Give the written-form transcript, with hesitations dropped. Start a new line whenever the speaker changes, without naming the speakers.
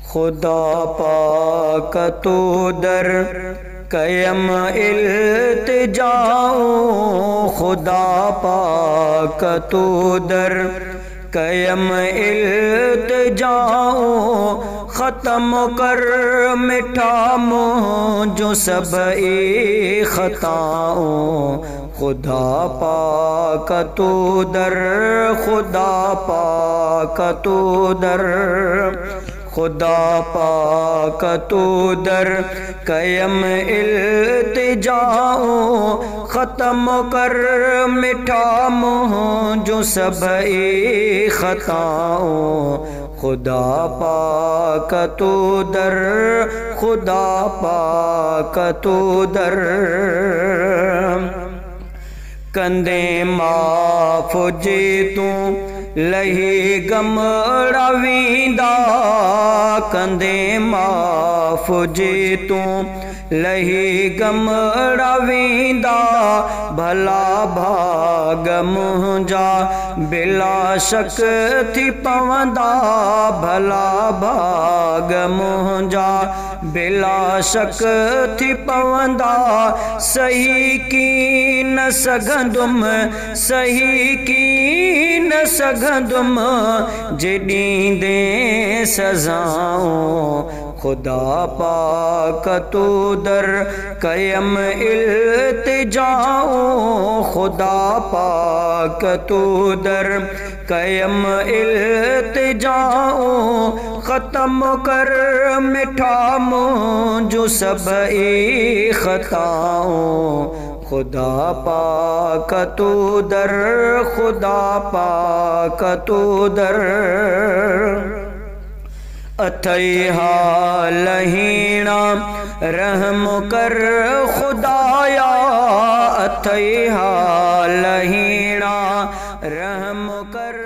खुदा पाक तो दर कयम इल्तिजाओ, खुदा पाक तो दर कयम इल्तिजाओ, ख़त्म कर मिठा मुझो सब ए ख़ताओं। खुदा पाक तो दर, खुदा पाक तो दर, खुदा पाक तो दर कयम इल्तिजाओ, ख़त्म कर मिठा मुझो सब ए ख़ताओं। खुदा पाक तो दर, खुदा पाक तो दर कंदे माफ़ जे तू लही गमड़ा वींदा, कंदे माफ़ जे तू लही गमड़ा वींदा, भला भाग मुंहिंजा बिला शक थी पवंदा, भला भाग मुंहिंजा बिला शक थी पवंदा। सही की न सघंदुमि, सही की न सघंदुमि जे ॾींदे सज़ाऊं। खुदा पाक तो दर कयम इल्तिजाओ, खुदा पाक तो दर कयम इल्तिजाओ, ख़त्म कर मिठा मुझो सब ए ख़ताओं। खुदा पाक तो दर, खुदा पाक तो दर अथई हाल हीणा रहम कर खुदाया, अथई हाल हीणा रहम कर।